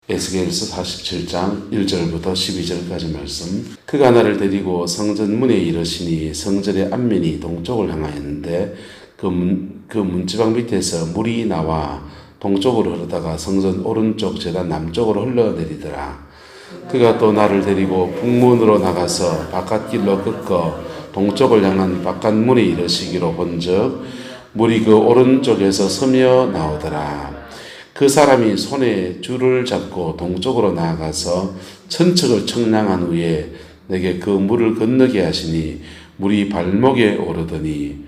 에스겔서 47장 1절부터 12절까지 말씀. 그가 나를 데리고 성전 문에 이르시니 성전의 앞면이 동쪽을 향하였는데 그 문지방 밑에서 물이 나와 동쪽으로 흐르다가 성전 오른쪽 제단 남쪽으로 흘러내리더라. 그가 또 나를 데리고 북문으로 나가서 바깥길로 꺾어 동쪽을 향한 바깥문에 이르시기로 본즉 물이 그 오른쪽에서 서며 나오더라. 그 사람이 손에 줄을 잡고 동쪽으로 나아가서 천척을 청량한 후에 내게 그 물을 건너게 하시니 물이 발목에 오르더니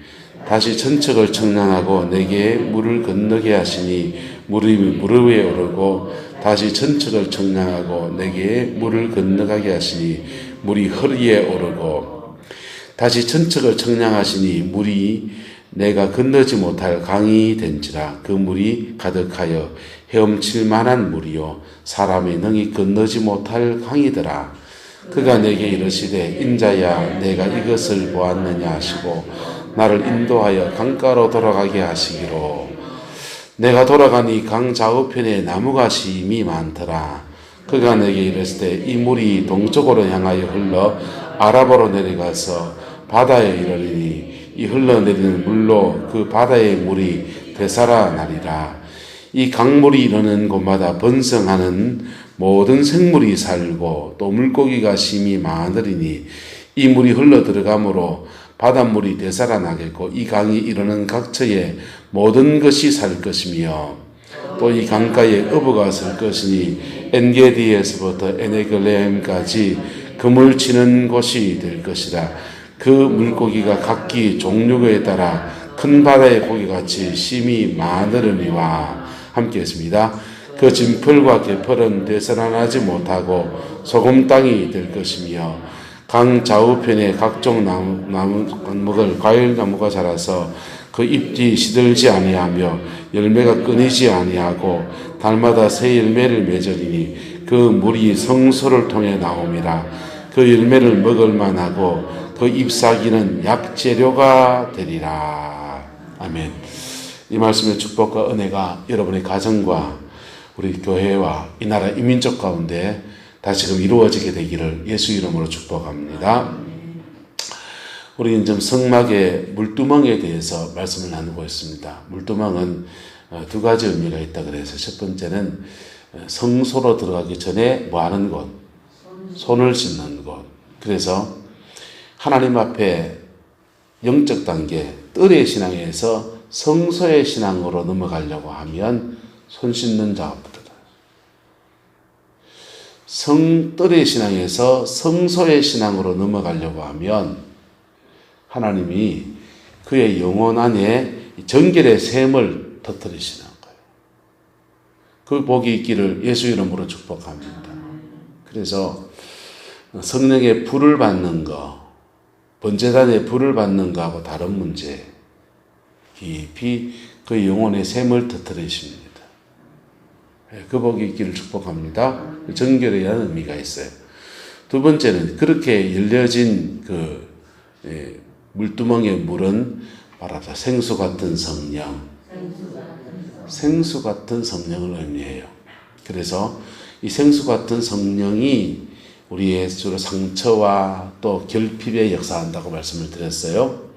다시 천척을 청량하고 내게 물을 건너게 하시니 물이 무릎에 오르고 다시 천척을 청량하고 내게 물을 건너가게 하시니 물이 허리에 오르고 다시 천척을 청량하시니 물이 내가 건너지 못할 강이 된지라. 그 물이 가득하여 헤엄칠 만한 물이요 사람의 능히 건너지 못할 강이더라. 그가 내게 이르시되 인자야 내가 이것을 보았느냐 하시고 나를 인도하여 강가로 돌아가게 하시기로. 내가 돌아가니 강 좌우편에 나무가 심이 많더라. 그가 내게 이르시되 이 물이 동쪽으로 향하여 흘러 아라바로 내려가서 바다에 이르리니 이 흘러내리는 물로 그 바다의 물이 되살아나리라. 이 강물이 이르는 곳마다 번성하는 모든 생물이 살고 또 물고기가 심히 많으리니 이 물이 흘러 들어가므로 바닷물이 되살아나겠고 이 강이 이르는 각처에 모든 것이 살 것이며 또 이 강가에 어부가 설 것이니 엔게디에서부터 에네글렘까지 그물 치는 곳이 될 것이라. 그 물고기가 각기 종류에 따라 큰 바다의 고기같이 심히 많으려니와. 함께 했습니다. 그 진펄과 개펄은 되살아나지 못하고 소금 땅이 될 것이며 강 좌우편에 각종 나무들 과일나무가 자라서 그 잎이 시들지 아니하며 열매가 끊이지 아니하고 달마다 새 열매를 맺으리니 그 물이 성소를 통해 나옴이라. 그 열매를 먹을 만하고 그 잎사귀는 약재료가 되리라. 아멘. 이 말씀의 축복과 은혜가 여러분의 가정과 우리 교회와 이 나라 이민족 가운데 다시금 이루어지게 되기를 예수 이름으로 축복합니다. 우리는 지금 성막의 물두멍에 대해서 말씀을 나누고 있습니다. 물두멍은 두 가지 의미가 있다 그래서 첫 번째는 성소로 들어가기 전에 뭐 하는 곳? 손을 씻는 곳. 그래서 하나님 앞에 영적 단계, 뜰의 신앙에서 성소의 신앙으로 넘어가려고 하면 손 씻는 작업부터. 뜰의 신앙에서 성소의 신앙으로 넘어가려고 하면 하나님이 그의 영혼 안에 정결의 샘을 터뜨리시는 거예요. 그 복이 있기를 예수 이름으로 축복합니다. 그래서 성령의 불을 받는 거, 번제단에 불을 받는 거하고 다른 문제, 깊이 그 영혼의 샘을 터뜨리십니다. 그 복이 있기를 축복합니다. 정결이라는 의미가 있어요. 두 번째는 그렇게 열려진 그 물두멍의 물은 말하자 생수 같은 성령, 생수 같은 성령을 의미해요. 그래서 이 생수 같은 성령이 우리의 주로 상처와 또 결핍에 역사한다고 말씀을 드렸어요.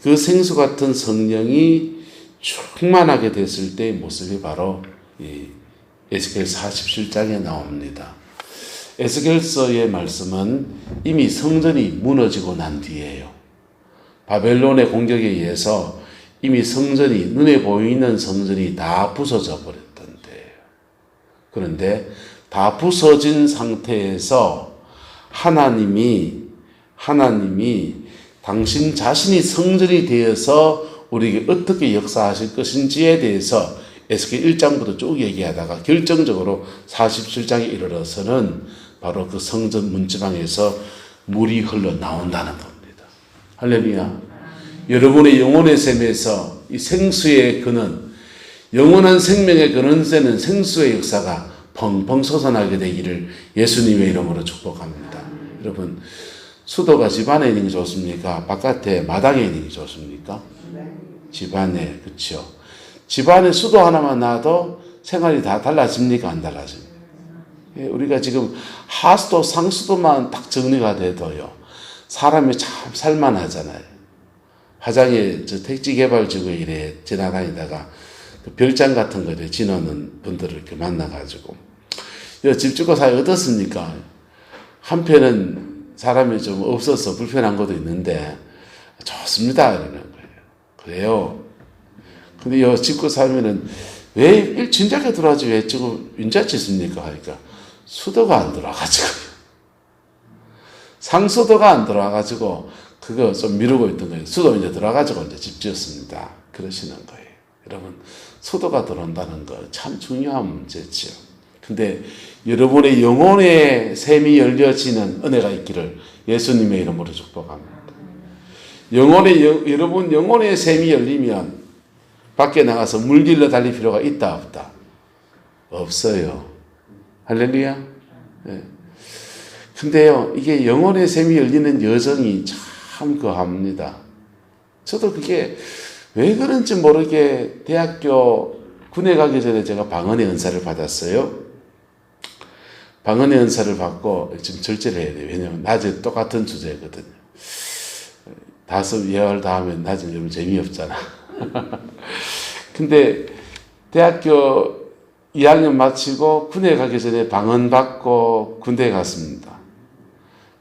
그 생수 같은 성령이 충만하게 됐을 때의 모습이 바로 이 에스겔 47장에 나옵니다. 에스겔서의 말씀은 이미 성전이 무너지고 난 뒤에요. 바벨론의 공격에 의해서 이미 성전이 눈에 보이는 성전이 다 부서져 버렸던 때예요. 그런데 다 부서진 상태에서 하나님이 당신 자신이 성전이 되어서 우리에게 어떻게 역사하실 것인지에 대해서 에스겔 1장부터 쭉 얘기하다가 결정적으로 47장에 이르러서는 바로 그 성전 문지방에서 물이 흘러나온다는 겁니다. 할렐루야. 여러분의 영혼의 샘에서 이 생수의 근원, 영원한 생명의 근원세는 생수의 역사가 펑펑 솟아나게 되기를 예수님의 이름으로 축복합니다. 여러분, 수도가 집 안에 있는 게 좋습니까? 바깥에 마당에 있는 게 좋습니까? 집 안에, 그렇죠. 집 안에 수도 하나만 놔도 생활이 다 달라집니까? 안 달라집니까? 예, 우리가 지금 하수도 상수도만 딱 정리가 돼도요, 사람이 참 살만하잖아요. 화장에 저 택지개발지구에 이래 지나다니다가 그 별장 같은 거에 지나는 분들을 이렇게 만나가지고, 집주거 사이 어떻습니까? 한편은 사람이 좀 없어서 불편한 것도 있는데 좋습니다 이러는 거예요. 그래요. 근데 요 집고 살면은 왜 진작에 들어가지 왜 지금 인자 짓습니까 하니까 수도가 안 들어와가지고, 상수도가 안 들어와가지고 그거 좀 미루고 있던 거예요. 수도 이제 들어와가지고 이제 집 지었습니다 그러시는 거예요. 여러분, 수도가 들어온다는 거 참 중요한 문제죠. 근데 여러분의 영혼의 샘이 열려지는 은혜가 있기를 예수님의 이름으로 축복합니다. 여러분 영혼의 샘이 열리면 밖에 나가서 물길러 달릴 필요가 있다 없다? 없어요. 할렐루야. 네. 근데요, 이게 영혼의 샘이 열리는 여정이 참 거합니다. 저도 그게 왜 그런지 모르게 대학교 군에 가기 전에 제가 방언의 은사를 받았어요. 방언의 은사를 받고 지금 절제를 해야 돼요. 왜냐하면 낮에 똑같은 주제거든요. 다섯 예언을 다 하면 낮에 좀 재미없잖아. 근데 대학교 2학년 마치고 군에 가기 전에 방언 받고 군대에 갔습니다.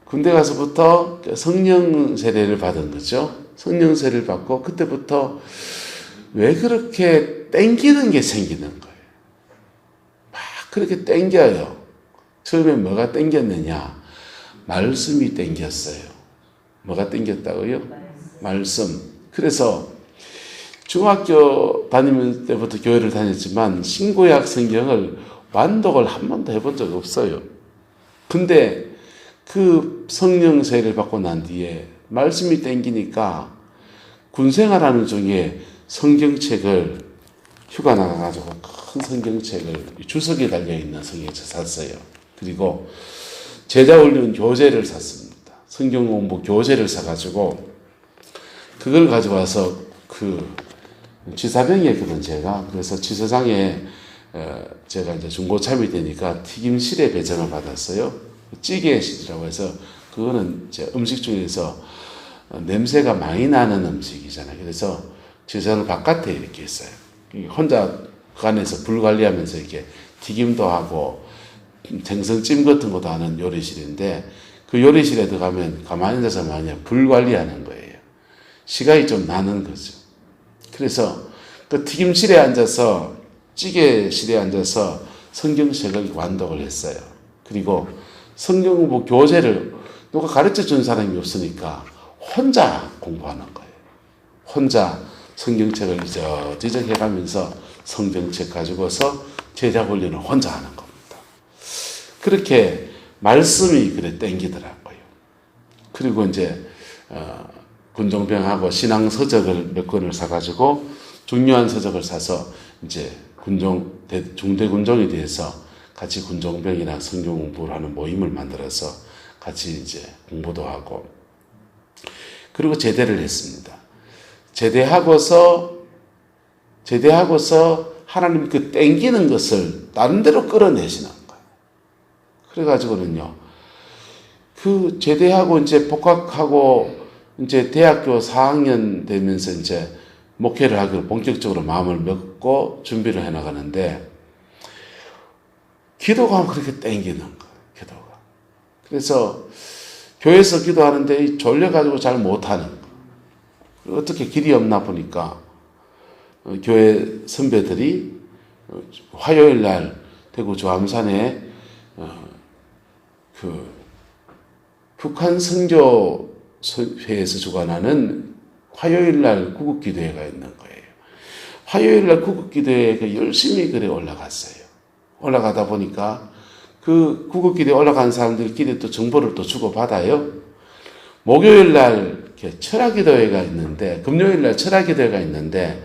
군대 가서부터 성령 세례를 받은 거죠. 성령 세례를 받고 그때부터 왜 그렇게 땡기는 게 생기는 거예요. 막 그렇게 땡겨요. 처음에 뭐가 땡겼느냐? 말씀이 땡겼어요. 뭐가 땡겼다고요? 말씀. 그래서 중학교 다니는 때부터 교회를 다녔지만 신구약 성경을 완독을 한 번도 해본 적 없어요. 근데 그 성령 세례를 받고 난 뒤에 말씀이 땡기니까 군생활하는 중에 성경책을 휴가 나가가지고 큰 성경책을 주석에 달려있는 성경책 샀어요. 그리고 제자훈련 교재를 샀습니다. 성경 공부 교재를 사가지고 그걸 가져와서 그 지사병이었거든 제가. 그래서 지사장에 제가 이제 중고참이 되니까 튀김실에 배정을 받았어요. 찌개실이라고 해서 그거는 이제 음식 중에서 냄새가 많이 나는 음식이잖아요. 그래서 지사는 바깥에 이렇게 있어요. 혼자 그 안에서 불 관리하면서 이렇게 튀김도 하고 생선찜 같은 것도 하는 요리실인데 그 요리실에 들어가면 가만히 앉아서 만약 불 관리하는 거예요. 시간이 좀 나는 거죠. 그래서 그 튀김실에 앉아서 찌개실에 앉아서 성경책을 완독을 했어요. 그리고 성경 공부 교재를 누가 가르쳐 준 사람이 없으니까 혼자 공부하는 거예요. 혼자 성경책을 이적저적 해가면서 성경책 가지고서 제자 훈련을 혼자 하는 겁니다. 그렇게 말씀이 그래 땡기더라고요. 그리고 이제 군종병하고 신앙 서적을 몇 권을 사가지고 중요한 서적을 사서 이제 중대 군종에 대해서 같이 군종병이랑 성경 공부를 하는 모임을 만들어서 같이 이제 공부도 하고 그리고 제대를 했습니다. 제대하고서 하나님 그 땡기는 것을 다른 데로 끌어내시는 거예요. 그래가지고는요, 그 제대하고 이제 복학하고 이제 대학교 4학년 되면서 이제 목회를 하기로 본격적으로 마음을 먹고 준비를 해 나가는데 기도가 그렇게 땡기는 거예요. 기도가. 그래서 교회에서 기도하는데 졸려가지고 잘 못하는 거예요. 어떻게 길이 없나 보니까 교회 선배들이 화요일 날 대구 조암산에 그 북한 선교회에서 주관하는 화요일 날 구국기도회가 있는 거예요. 화요일 날 구국기도회에 열심히 그래 올라갔어요. 올라가다 보니까 그 구국기도에 올라간 사람들끼리 또 정보를 또 주고받아요. 목요일 날 철학기도회가 있는데, 금요일 날 철학기도회가 있는데,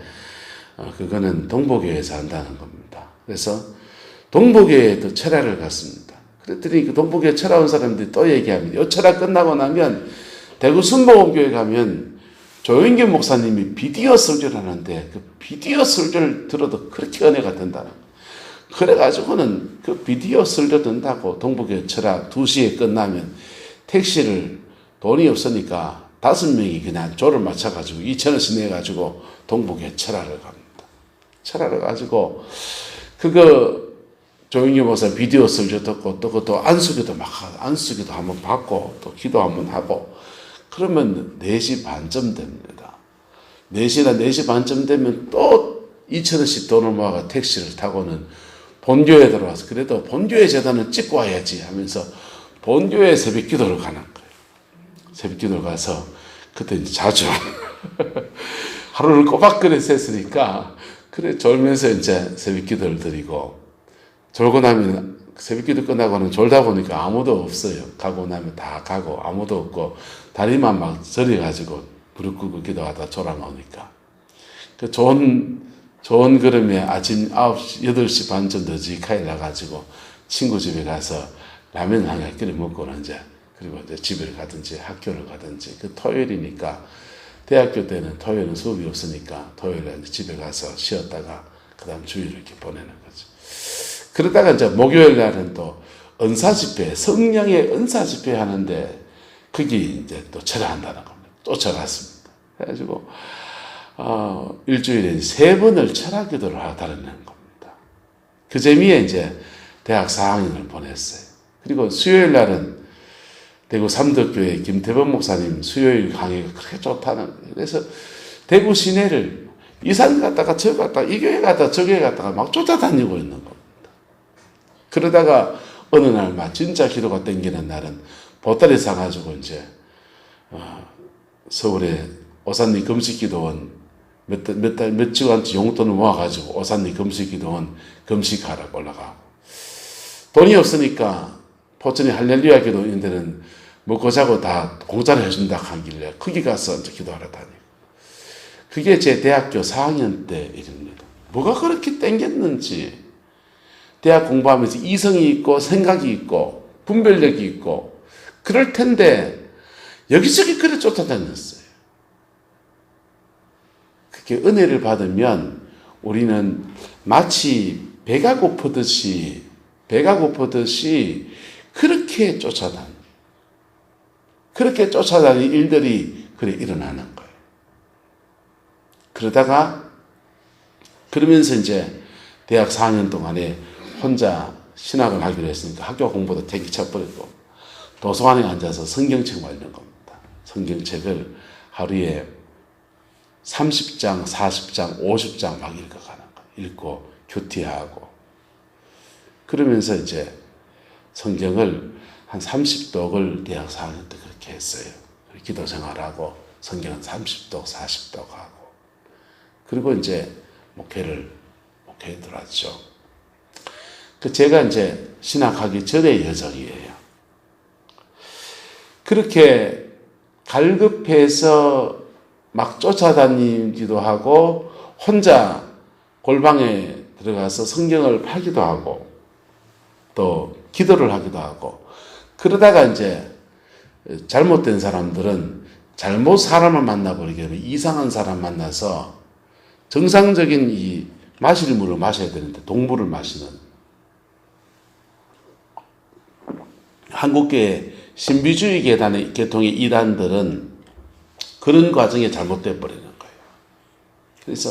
그거는 동보교회에서 한다는 겁니다. 그래서 동보교회에 또 철학을 갔습니다. 그랬더니 그 동보교회 철학 온 사람들이 또 얘기합니다. 이 철학 끝나고 나면 대구 순복음교회 가면 조영균 목사님이 비디오 설교를 하는데 그 비디오 설교를 들어도 그렇게 은혜가 된다는 거예요. 그래가지고는 그 비디오 설교든다고 동북의 철학 2시에 끝나면 택시를 돈이 없으니까 5명이 그냥 조를 맞춰가지고 2,000원씩 내가지고 동북의 철학을 갑니다. 철학을 가지고 그거 조영기 목사 비디오 설교 듣고 또 그것도 안수기도 막 하고 안수기도 한번 받고 또 기도 한번 하고 그러면 4시 반쯤 됩니다. 4시나 4시 반쯤 되면 또 2,000원씩 돈을 모아가 택시를 타고는 본교에 들어와서 그래도 본교의 재단을 찍고 와야지 하면서 본교에 새벽 기도를 가는 거예요. 새벽 기도를 가서 그때 이제 자주 하루를 꼬박그려 샜으니까 그래 졸면서 이제 새벽 기도를 드리고 졸고 나면 새벽 기도 끝나고는 졸다 보니까 아무도 없어요. 가고 나면 다 가고 아무도 없고 다리만 막 저려가지고 무릎 꿇고 기도하다 졸아 나오니까 그 좋은 그림에 아침 9시, 8시 반쯤 늦지카이 나가지고 친구 집에 가서 라면 하나 끓여 먹고는 이제 그리고 이제 집에 가든지 학교를 가든지 그 토요일이니까 대학교 때는 토요일은 수업이 없으니까 토요일에 이제 집에 가서 쉬었다가 그 다음 주일을 이렇게 보내는 거죠. 그러다가 이제 목요일 날은 또 은사 집회, 성령의 은사 집회 하는데 거기 이제 또 절한다는 겁니다. 또 절했습니다. 그래가지고 일주일에 3번을 철학 기도를 하다는 겁니다. 그 재미에 이제 대학 4학년을 보냈어요. 그리고 수요일 날은 대구 삼덕교회 김태범 목사님 수요일 강의가 그렇게 좋다는 거예요. 그래서 대구 시내를 이 산 갔다가 저 갔다가 이 교회 갔다가 저 교회 갔다가 막 쫓아다니고 있는 겁니다. 그러다가 어느 날 막 진짜 기도가 땡기는 날은 보따리 사가지고 이제 서울에 오산리 금식기도원 몇 주간 용돈을 모아가지고 오산리 금식기도원 금식하라고 올라가고 돈이 없으니까 포천이 할렐루야 기도인 데는 먹고 자고 다 공짜로 해준다 하길래 거기 가서 이제 기도하러 다니고 그게 제 대학교 4학년 때 일입니다. 뭐가 그렇게 땡겼는지 대학 공부하면서 이성이 있고 생각이 있고 분별력이 있고 그럴 텐데 여기저기 그래 쫓아다녔어요. 그렇게 은혜를 받으면 우리는 마치 배가 고프듯이 그렇게 쫓아다니는 일들이 그래 일어나는 거예요. 그러면서 이제 대학 4학년 동안에 혼자 신학을 하기로 했으니까 학교 공부도 되게 쳐버리고 도서관에 앉아서 성경책만 읽는 겁니다. 성경책을 하루에 30장, 40장, 50장 막 읽어가는 거예요. 읽고 큐티하고 그러면서 이제 성경을 한 30독을 대학 4학년 때 그렇게 했어요. 기도 생활하고 성경은 30독, 40독 하고 그리고 이제 목회에 들어왔죠. 제가 이제 신학하기 전의 여정이에요. 그렇게 갈급해서 막 쫓아다니기도 하고 혼자 골방에 들어가서 성경을 팔기도 하고 또 기도를 하기도 하고 그러다가 이제 잘못된 사람들은 잘못 사람을 만나버리게 이상한 사람 만나서 정상적인 이 마실 물을 마셔야 되는데 동물을 마시는 한국교회 신비주의 계통의 이단들은 그런 과정에 잘못돼 버리는 거예요. 그래서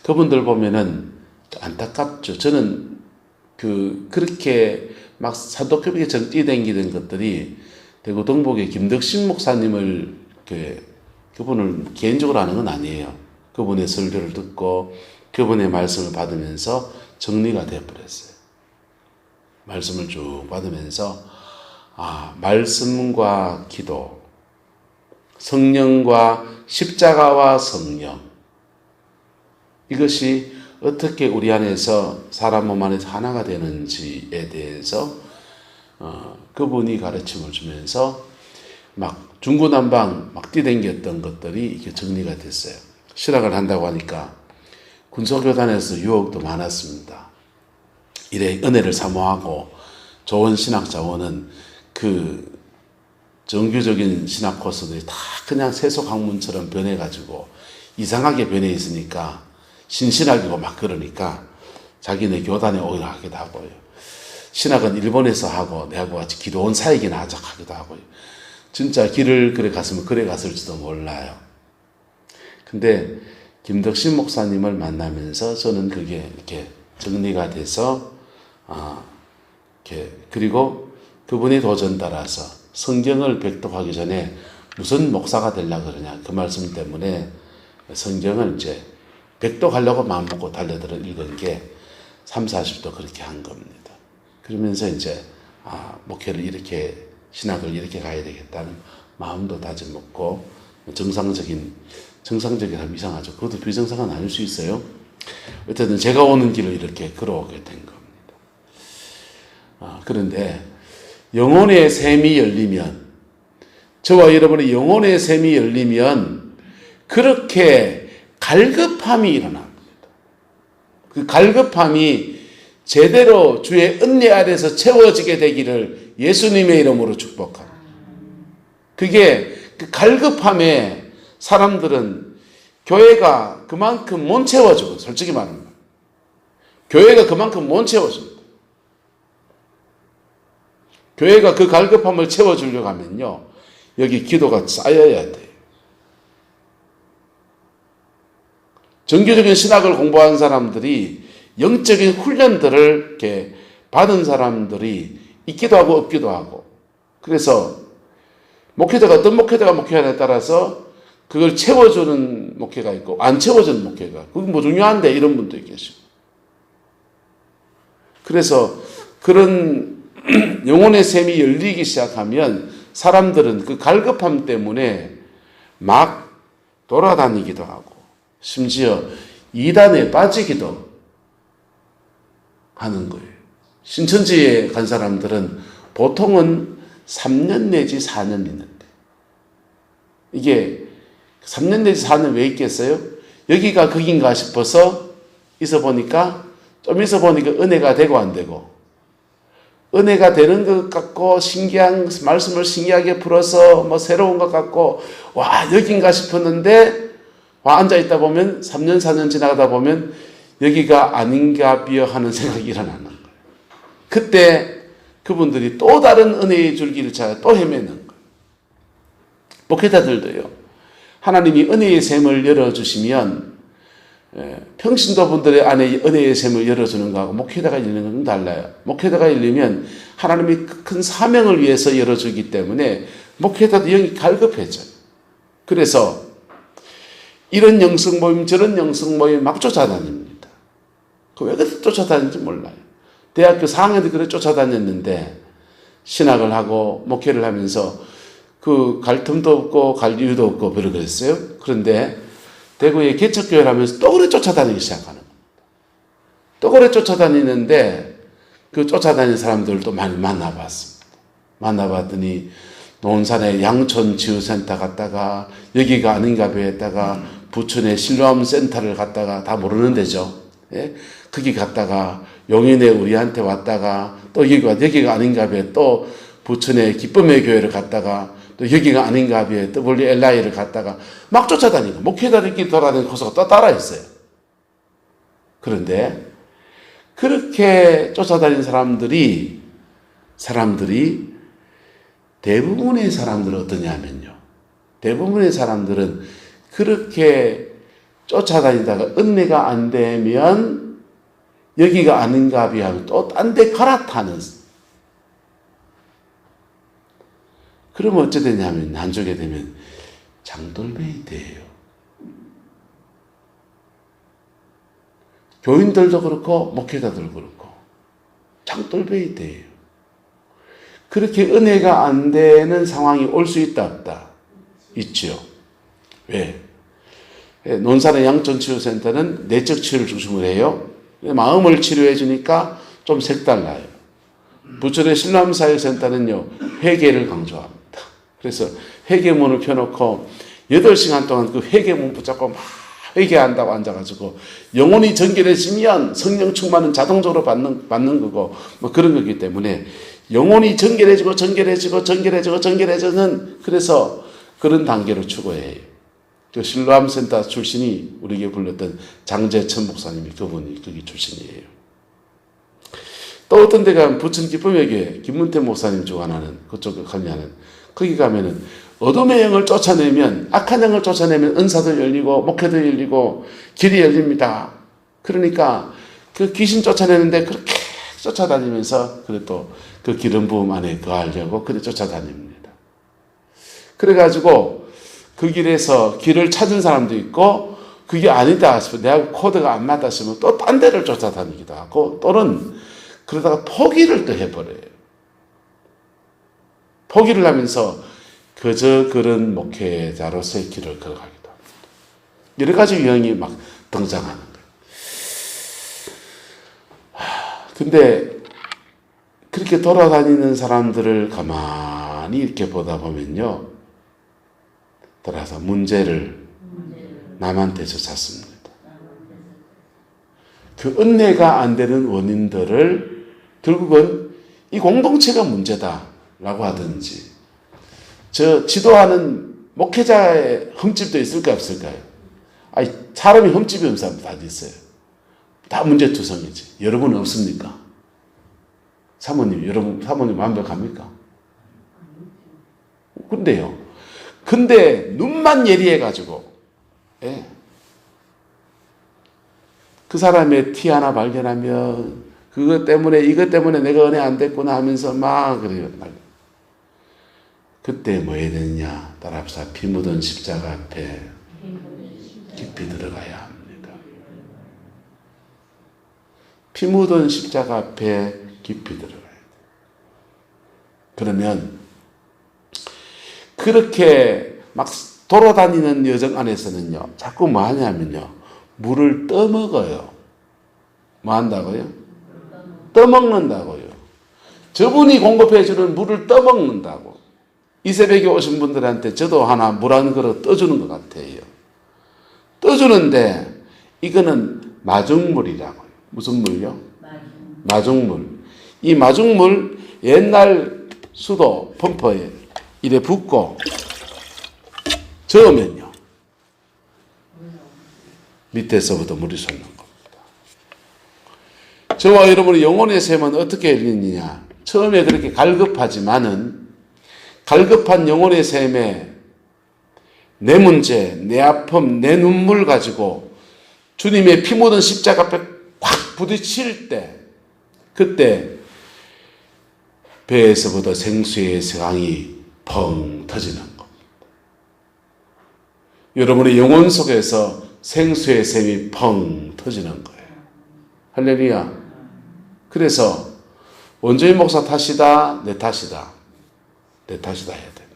그분들 보면은 안타깝죠. 저는 그렇게 막 사도교육에 정띠댕기던 것들이 대구 동북의 김덕신 목사님을 그분을 개인적으로 아는 건 아니에요. 그분의 설교를 듣고 그분의 말씀을 받으면서 정리가 되어버렸어요. 말씀을 쭉 받으면서 말씀과 기도, 성령과 십자가와 성령 이것이 어떻게 우리 안에서 사람 몸 안에서 하나가 되는지에 대해서 그분이 가르침을 주면서 막 중구난방 막 뛰댕겼던 것들이 이렇게 정리가 됐어요. 신학을 한다고 하니까 군소교단에서 유혹도 많았습니다. 이래 은혜를 사모하고 좋은 신학 자원은 그 정규적인 신학 코스들이 다 그냥 세속 학문처럼 변해가지고 이상하게 변해 있으니까 신신학이고 막 그러니까 자기네 교단에 오히려 하기도 하고요. 신학은 일본에서 하고 내하고 같이 기도원 사역이나 하기도 하고요. 진짜 길을 그래 갔으면 그래 갔을지도 몰라요. 근데 김덕신 목사님을 만나면서 저는 그게 이렇게 정리가 돼서 그리고 그분의 도전 따라서 성경을 백독하기 전에 무슨 목사가 되려고 그러냐 그 말씀 때문에 성경을 이제 백독하려고 마음먹고 달려들어 읽은 게 3, 40도 그렇게 한 겁니다. 그러면서 이제 목회를 이렇게 신학을 이렇게 가야 되겠다는 마음도 다짐먹고 정상적이라면 이상하죠. 그것도 비정상은 아닐 수 있어요. 어쨌든 제가 오는 길을 이렇게 걸어오게 된 겁니다. 그런데 영혼의 샘이 열리면 저와 여러분의 영혼의 샘이 열리면 그렇게 갈급함이 일어납니다. 그 갈급함이 제대로 주의 은혜 아래서 채워지게 되기를 예수님의 이름으로 축복합니다. 그게 그 갈급함에 사람들은 교회가 그만큼 못 채워주고 솔직히 말합니다. 교회가 그만큼 못 채워줍니다. 교회가 그 갈급함을 채워주려고 하면요. 여기 기도가 쌓여야 돼요. 정규적인 신학을 공부한 사람들이 영적인 훈련들을 이렇게 받은 사람들이 있기도 하고 없기도 하고 그래서 목회자가 어떤 목회자가 목회하냐에 따라서 그걸 채워주는 목회가 있고 안 채워주는 목회가 그건 뭐 중요한데 이런 분도 계시고 그래서 그런 영혼의 샘이 열리기 시작하면 사람들은 그 갈급함 때문에 막 돌아다니기도 하고 심지어 이단에 빠지기도 하는 거예요. 신천지에 간 사람들은 보통은 3년 내지 4년 있는데 이게 3년 내지 4년 왜 있겠어요? 여기가 거긴가 싶어서 좀 있어 보니까 은혜가 되고 안 되고 은혜가 되는 것 같고 신기한 말씀을 신기하게 풀어서 뭐 새로운 것 같고 와 여긴가 싶었는데 앉아있다 보면 3년 4년 지나가다 보면 여기가 아닌가 비어 하는 생각이 일어나는 거예요. 그때 그분들이 또 다른 은혜의 줄기를 찾아 또 헤매는 거예요. 목회자들도요. 하나님이 은혜의 샘을 열어주시면 평신도 분들의 안에 은혜의 샘을 열어주는 거하고 목회자가 열리는 건 달라요. 목회자가 열리면 하나님이 큰 사명을 위해서 열어주기 때문에 목회자도 영이 갈급해져요. 그래서 이런 영성 모임 저런 영성 모임 막 쫓아다닙니다. 왜 그렇게 쫓아다니는지 몰라요. 대학교 4학년 때 그래 쫓아다녔는데 신학을 하고 목회를 하면서 그 갈 틈도 없고 갈 이유도 없고 별로 그랬어요. 그런데 대구에 개척교회를 하면서 또 그래 쫓아다니기 시작하는 겁니다. 또 그래 쫓아다니는데 그 쫓아다니는 사람들도 많이 만나봤습니다. 만나봤더니 논산에 양촌치유센터 갔다가 여기가 아닌가 배웠다가 부천에 실로암 센터를 갔다가 다 모르는 데죠. 예? 거기 갔다가 용인에 우리한테 왔다가 또 여기가 아닌가 배워 또 부천에 기쁨의 교회를 갔다가 또 여기가 아닌가 배워 WLI를 갔다가 막 쫓아다니고 목회자들끼리 돌아다니는 코스가 또 따라 있어요. 그런데 그렇게 쫓아다니는 사람들이 대부분의 사람들은 어떠냐면요. 대부분의 사람들은 그렇게 쫓아다니다가 은혜가 안 되면 여기가 아닌가 하면 또 딴 데 갈아타는. 그러면 어찌 되냐면 나중에 되면 장돌배이 돼요. 교인들도 그렇고 목회자들도 그렇고 장돌배이 돼요. 그렇게 은혜가 안 되는 상황이 올 수 있다 없다? 있죠. 왜? 논산의 양촌치유센터는 내적 치유를 중심으로 해요. 마음을 치료해 주니까 좀 색달라요. 부천의 신람사역센터는요. 회개를 강조합니다. 그래서 회개문을 펴놓고 8시간 동안 그 회개문 붙잡고 막 회개한다고 앉아가지고 영혼이 정결해지면 성령 충만은 자동적으로 받는 거고 뭐 그런 거기 때문에 영혼이 정결해지는 그래서 그런 단계로 추구해요. 그 실로암 센터 출신이 우리에게 불렀던 장재천 목사님이 그분이 거기 출신이에요. 또 어떤 데 가면 부천 기쁨의 교회 김문태 목사님 주관하는 그쪽 관리하는 거기 가면은 어둠의 영을 쫓아내면 악한 영을 쫓아내면 은사도 열리고 목회도 열리고 길이 열립니다. 그러니까 그 귀신 쫓아내는데 그렇게 쫓아다니면서 그래도 그 기름 부음 안에 거하려고 그래 쫓아다닙니다. 그래가지고 그 길에서 길을 찾은 사람도 있고 그게 아니다 싶으면 내가 코드가 안 맞다 싶으면 또 딴 데를 쫓아다니기도 하고 또는 그러다가 포기를 또 해버려요. 포기를 하면서 그저 그런 목회자로서의 길을 걸어가기도 합니다. 여러 가지 유형이 막 등장하는 거예요. 근데 그렇게 돌아다니는 사람들을 가만히 이렇게 보다 보면요. 따라서 문제를 남한테서 찾습니다. 그 은혜가 안 되는 원인들을 결국은 이 공동체가 문제다라고 하든지 저 지도하는 목회자의 흠집도 있을까 없을까요? 아니 사람이 흠집이 없는 사람 다 있어요. 다 문제투성이지. 여러분은 없습니까? 사모님, 여러분 사모님 완벽합니까? 근데 눈만 예리해가지고 예. 그 사람의 티 하나 발견하면 그것 때문에 이것 때문에 내가 은혜 안 됐구나 하면서 막 그래요. 그때 뭐 해야 되느냐? 따라합시다. 피 묻은 십자가 앞에 깊이 들어가야 합니다. 피 묻은 십자가 앞에 깊이 들어가야 돼요. 그러면 그렇게 막 돌아다니는 여정 안에서는요. 자꾸 뭐 하냐면요. 물을 떠먹어요. 뭐 한다고요? 떠먹는다고요. 저분이 공급해 주는 물을 떠먹는다고. 이 새벽에 오신 분들한테 저도 하나 물 한 그릇 떠주는 것 같아요. 떠주는데 이거는 마중물이라고요. 무슨 물요? 마중물. 이 마중물 옛날 수도 펌프에 이래 붓고 저으면요. 밑에서부터 물이 솟는 겁니다. 저와 여러분의 영혼의 샘은 어떻게 열리느냐? 처음에 그렇게 갈급하지만은 갈급한 영혼의 샘에 내 문제, 내 아픔, 내 눈물 가지고 주님의 피 묻은 십자가 앞에 확 부딪힐 때 그때 배에서부터 생수의 강이 펑 터지는 겁니다. 여러분의 영혼 속에서 생수의 샘이 펑 터지는 거예요. 할렐루야. 그래서 원주인 목사 탓이다, 내 탓이다. 내 탓이다 해야 됩니다.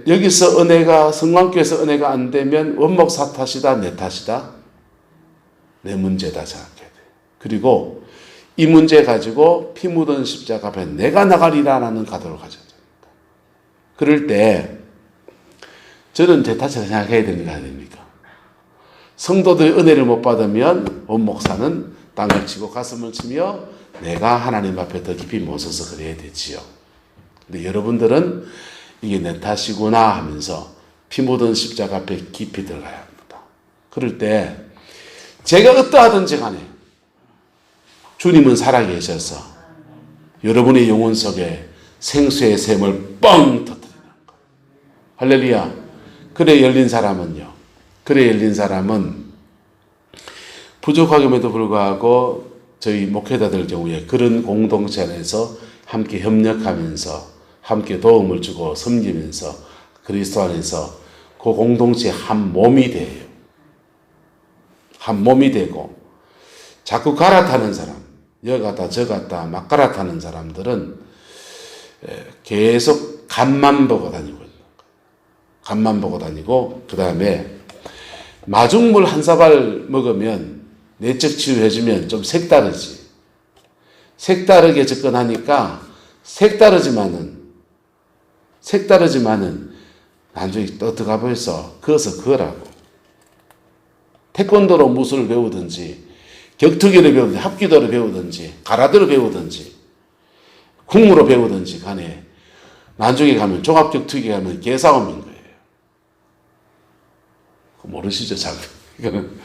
여기서 은혜가 성광교에서 은혜가 안 되면 원목사 탓이다, 내 탓이다. 내 문제다 생각해야 돼요. 그리고 이 문제 가지고 피 묻은 십자가 앞에 내가 나가리라라는 가도를 가져야 됩니다. 그럴 때 저는 제 탓이라 생각해야 됩니까? 안 됩니까? 성도들의 은혜를 못 받으면 원목사는 땅을 치고 가슴을 치며 내가 하나님 앞에 더 깊이 못 서서 그래야 되지요. 근데 여러분들은 이게 내 탓이구나 하면서 피 묻은 십자가 앞에 깊이 들어가야 합니다. 그럴 때 제가 어떠하든지 간에 주님은 살아계셔서 여러분의 영혼 속에 생수의 샘을 뻥 터뜨리는 거예요. 할렐루야. 그래 열린 사람은 부족하임에도 불구하고 저희 목회자들 경우에 그런 공동체 안에서 함께 협력하면서 함께 도움을 주고 섬기면서 그리스도 안에서 그 공동체의 한 몸이 돼요. 한 몸이 되고 자꾸 갈아타는 사람, 여 갔다 저 갔다 막 갈아타는 사람들은 계속 간만 보고 다니고 있는 거예요. 간만 보고 다니고 그 다음에 마중물 한 사발 먹으면 내적 치유해주면 좀 색다르지. 색다르게 접근하니까 색다르지만은 나중에 또 들어가 보여서 그어서 그으라고. 태권도로 무술을 배우든지 격투기를 배우든지 합기도를 배우든지 가라데를 배우든지 국무로 배우든지 간에 나중에 가면 종합격투기 가면 개싸움인 거예요. 모르시죠? 잘. 이거는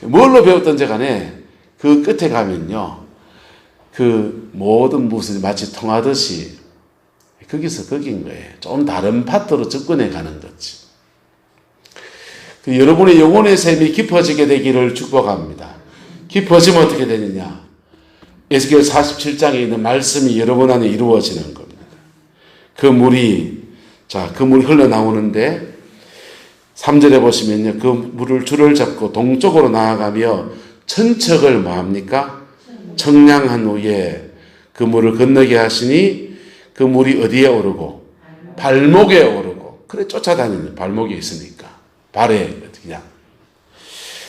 뭘로 배웠든지 간에 그 끝에 가면요, 그 모든 무술이 마치 통하듯이 거기서 거긴 거예요. 좀 다른 파트로 접근해 가는 거지. 그 여러분의 영혼의 샘이 깊어지게 되기를 축복합니다. 깊어지면 어떻게 되느냐? 에스겔 47장에 있는 말씀이 여러분 안에 이루어지는 겁니다. 그 물이 흘러나오는데 3절에 보시면요, 그 물을 줄을 잡고 동쪽으로 나아가며 천척을 뭐합니까? 청량한 후에 그 물을 건너게 하시니 그 물이 어디에 오르고? 발목에 오르고. 그래 쫓아다니는 발목에 있으니까 발에 그냥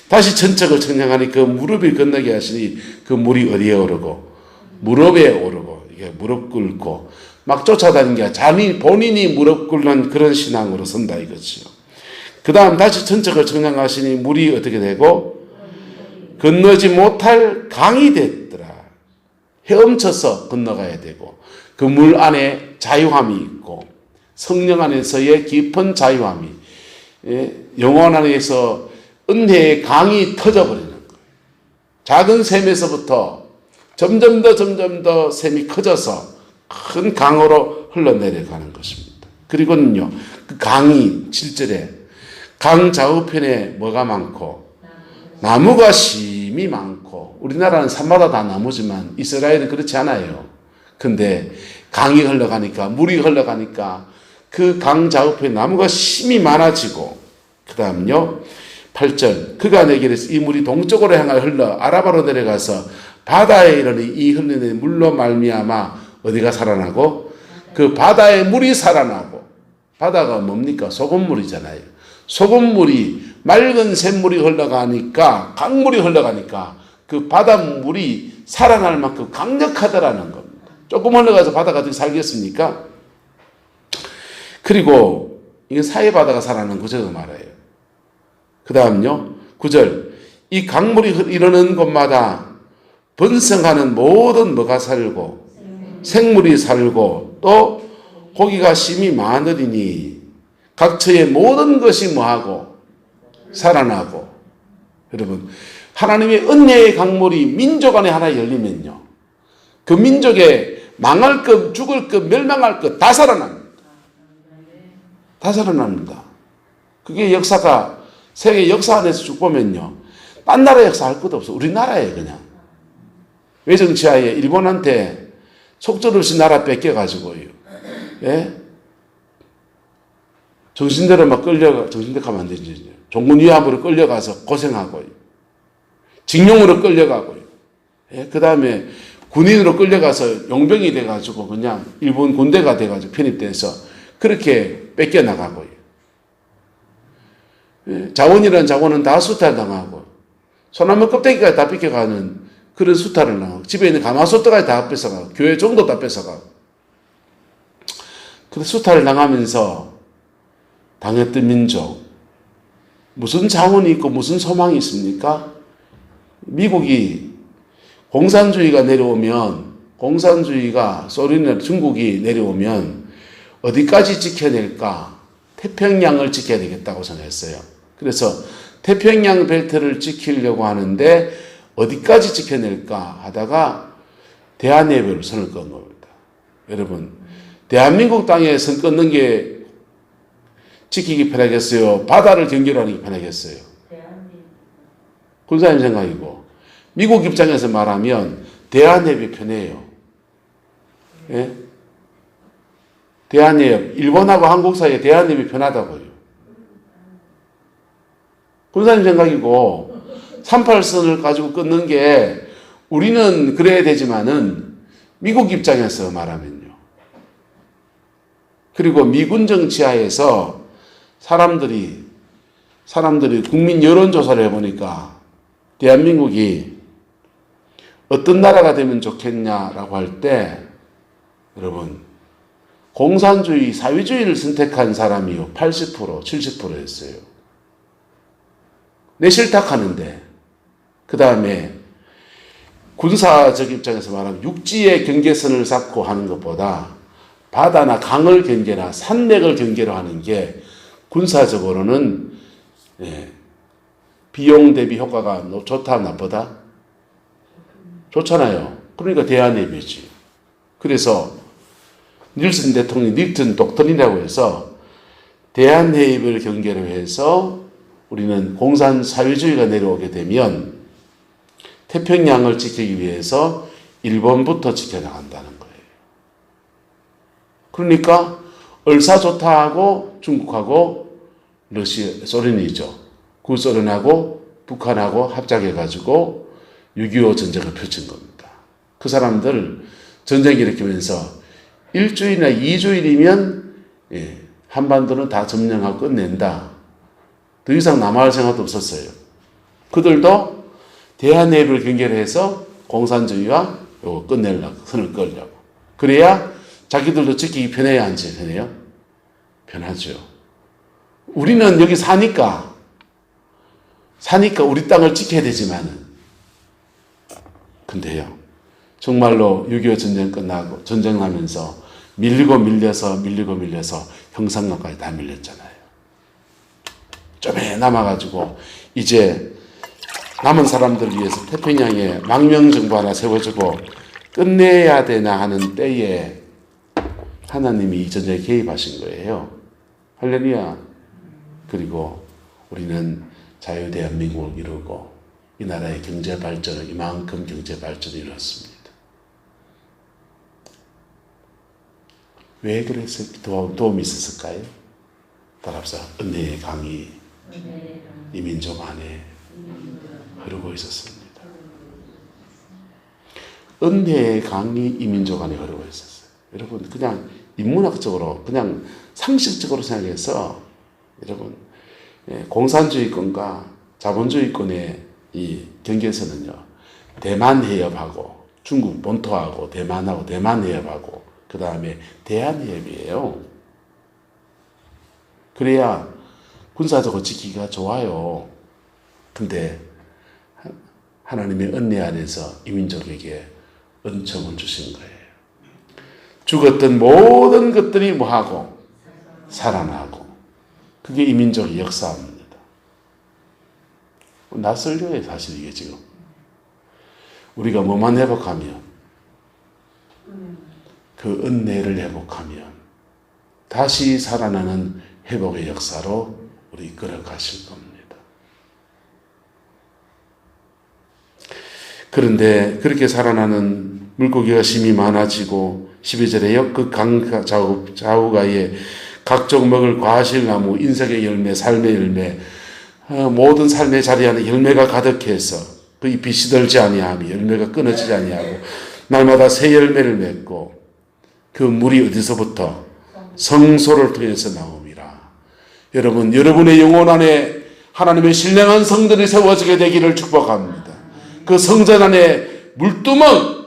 다시 천척을 청량하니 그 무릎이 건너게 하시니 그 물이 어디에 오르고? 무릎에 오르고. 이게 무릎 꿇고 막 쫓아다니는 게 아니라 본인이 무릎 꿇는 그런 신앙으로 선다 이거지요. 그 다음 다시 천척을 청량하시니 물이 어떻게 되고? 건너지 못할 강이 됐더라. 헤엄쳐서 건너가야 되고 그 물 안에 자유함이 있고 성령 안에서의 깊은 자유함이, 영혼 안에서 은혜의 강이 터져버리는 거예요. 작은 샘에서부터 점점 더 샘이 커져서 큰 강으로 흘러내려가는 것입니다. 그리고는요, 그 강이 7절에 강 좌우편에 뭐가 많고? 나무가 심이 많고. 우리나라는 산마다 다 나무지만 이스라엘은 그렇지 않아요. 근데 강이 흘러가니까, 물이 흘러가니까 그 강 좌우편에 나무가 심이 많아지고, 그 다음요 8절 그가 내게 이 물이 동쪽으로 향하여 흘러 아라바로 내려가서 바다에 이르니 이 흘리는 물로 말미암아 어디가 살아나고? 그 바다의 물이 살아나고. 바다가 뭡니까? 소금물이잖아요. 소금물이 맑은 샘물이 흘러가니까, 강물이 흘러가니까 그 바닷물이 살아날 만큼 강력하다라는 겁니다. 조금 흘러가서 바다가 어떻게 살겠습니까? 그리고 이게 사해바다가 살아나는 구절도 말해요. 그 다음요 9절 이 강물이 이르는 곳마다 번성하는 모든 뭐가 살고 생물이 살고 또 고기가 심이 많으리니 각처의 모든 것이 뭐하고 살아나고. 여러분, 하나님의 은혜의 강물이 민족 안에 하나 열리면요, 그 민족에 망할 것, 죽을 것, 멸망할 것 다 살아납니다. 다 살아납니다. 그게 역사가, 세계 역사 안에서 쭉 보면요, 딴 나라 역사 할 것도 없어. 우리나라에 그냥 외정치하에 일본한테 속절없이 나라 뺏겨가지고요, 예? 정신대로 막 정신대로 가면 안 되지. 종군위안부로 끌려가서 고생하고요, 징용으로 끌려가고요, 예? 그 다음에 군인으로 끌려가서 용병이 돼가지고 그냥 일본 군대가 돼가지고 편입돼서 그렇게 뺏겨나가고요. 자원이라는 자원은 다 수탈당하고 소나무 껍데기까지 다 뺏겨가는 그런 수탈을 당하고 집에 있는 가마솥까지 다 뺏어가고 교회 종도 다 뺏어가고 그 수탈을 당하면서 당했던 민족, 무슨 자원이 있고 무슨 소망이 있습니까? 미국이 공산주의가 내려오면, 공산주의가 소련이나 중국이 내려오면 어디까지 지켜낼까? 태평양을 지켜야 되겠다고 생각했어요. 그래서 태평양 벨트를 지키려고 하는데 어디까지 지켜낼까 하다가 대한해협을 선을 긋는 겁니다. 여러분, 대한민국 땅에 선 긋는 게 지키기 편하겠어요? 바다를 경계하는 게 편하겠어요? 군사님 생각이고, 미국 입장에서 말하면 대한해협이 편해요. 예? 대한해협, 일본하고 한국 사이에 대한해협이 편하다고요. 군사님 생각이고, 38선을 가지고 끊는 게 우리는 그래야 되지만은 미국 입장에서 말하면요. 그리고 미군 정치하에서 사람들이 국민 여론조사를 해보니까 대한민국이 어떤 나라가 되면 좋겠냐라고 할 때, 여러분, 공산주의, 사회주의를 선택한 사람이요 80%, 70%였어요. 내 실탁하는데, 그 다음에 군사적 입장에서 말하면 육지의 경계선을 쌓고 하는 것보다 바다나 강을 경계나 산맥을 경계로 하는 게 군사적으로는 비용 대비 효과가 좋다 나쁘다? 좋잖아요. 그러니까 대한예배지. 그래서 닐슨 대통령이 닐슨 독트린이라고 해서 대한해협을 경계로 해서 우리는 공산사회주의가 내려오게 되면 태평양을 지키기 위해서 일본부터 지켜나간다는 거예요. 그러니까 얼싸좋다 하고 중국하고 러시아, 소련이죠. 구소련하고 북한하고 합작해가지고 6.25 전쟁을 펼친 겁니다. 그 사람들 전쟁 일으키면서 일주일이나 2주일이면 한반도는 다 점령하고 끝낸다. 더 이상 남아할 생각도 없었어요. 그들도 대한해협을 경계로 해서 공산주의와 요거 끝내려고, 선을 끌려고. 그래야 자기들도 지키기 편해야 안 편해요? 편하죠. 우리는 여기 사니까 우리 땅을 지켜야 되지만은. 근데요, 정말로 6.25 전쟁 끝나고, 전쟁하면서 밀리고 밀려서 형산강까지 다 밀렸잖아요. 좀에 남아가지고, 이제 남은 사람들을 위해서 태평양에 망명정부 하나 세워주고 끝내야 되나 하는 때에 하나님이 이 전쟁에 개입하신 거예요. 할렐루야. 그리고 우리는 자유대한민국을 이루고 이 나라의 경제 발전을 이만큼 경제 발전을 이뤘습니다. 왜 그래서 도움이 있었을까요? 따라서 은혜의 강이 이 민족 안에 흐르고 있었습니다. 은혜의 강이 이 민족 안에 흐르고 있었어요. 여러분, 그냥 인문학적으로, 그냥 상식적으로 생각해서, 여러분, 공산주의권과 자본주의권의 이 경계선은요, 대만 해협하고, 중국 본토하고, 대만하고, 대만 해협하고, 그 다음에 대한해협이에요. 그래야 군사적으로 지키기가 좋아요. 근데 하나님의 은혜 안에서 이 민족에게 은총을 주신 거예요. 죽었던 모든 것들이 뭐하고? 살아나고. 그게 이 민족의 역사입니다. 낯설려요, 사실 이게 지금. 우리가 뭐만 회복하면, 그 은혜를 회복하면 다시 살아나는 회복의 역사로 우리 이끌어 가실 겁니다. 그런데 그렇게 살아나는 물고기가 심이 많아지고 12절에 역극 강 좌우가에 각종 먹을 과실나무, 인생의 열매, 삶의 열매, 모든 삶의 자리 안에 열매가 가득해서 그 잎이 시들지 아니하며 열매가 끊어지지 아니하고 날마다 새 열매를 맺고 그 물이 어디서부터? 성소를 통해서 나옵니다. 여러분, 여러분의 영혼 안에 하나님의 신령한 성전이 세워지게 되기를 축복합니다. 그 성전 안에 물두멍,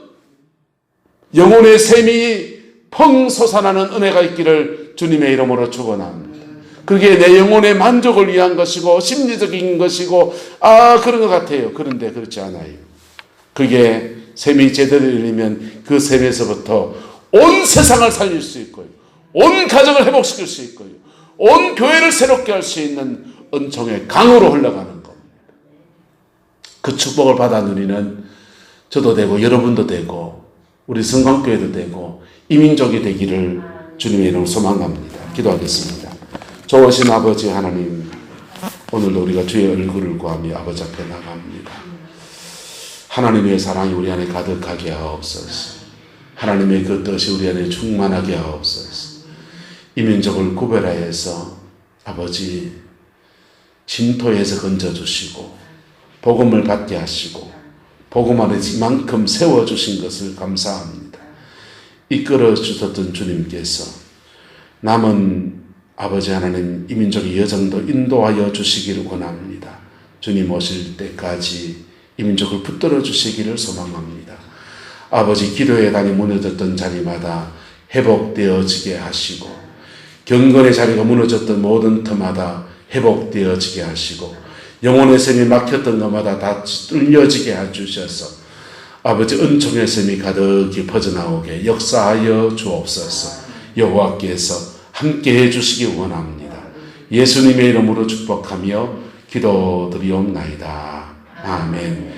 영혼의 샘이 펑 솟아나는 은혜가 있기를 주님의 이름으로 축원합니다. 그게 내 영혼의 만족을 위한 것이고 심리적인 것이고 그런 것 같아요. 그런데 그렇지 않아요. 그게 샘이 제대로 열리면 그 샘에서부터 온 세상을 살릴 수 있고요, 온 가정을 회복시킬 수 있고요, 온 교회를 새롭게 할 수 있는 은총의 강으로 흘러가는 겁니다. 그 축복을 받아 누리는 저도 되고 여러분도 되고 우리 성광교회도 되고 이 민족이 되기를 주님의 이름으로 소망합니다. 기도하겠습니다. 좋으신 아버지 하나님, 오늘도 우리가 주의 얼굴을 구하며 아버지 앞에 나갑니다. 하나님의 사랑이 우리 안에 가득하게 하옵소서. 하나님의 그 뜻이 우리 안에 충만하게 하옵소서. 이 민족을 구별하여서 아버지 진토에서 건져주시고 복음을 받게 하시고 복음 안에 이만큼 세워주신 것을 감사합니다. 이끌어 주셨던 주님께서 남은 아버지 하나님 이 민족의 여정도 인도하여 주시기를 원합니다. 주님 오실 때까지 이 민족을 붙들어 주시기를 소망합니다. 아버지, 기도의 단이 무너졌던 자리마다 회복되어지게 하시고 경건의 자리가 무너졌던 모든 터마다 회복되어지게 하시고 영혼의 샘이 막혔던 것마다 다 뚫려지게 해주셔서 아버지 은총의 샘이 가득히 퍼져나오게 역사하여 주옵소서. 여호와께서 함께 해주시기 원합니다. 예수님의 이름으로 축복하며 기도드리옵나이다. 아멘.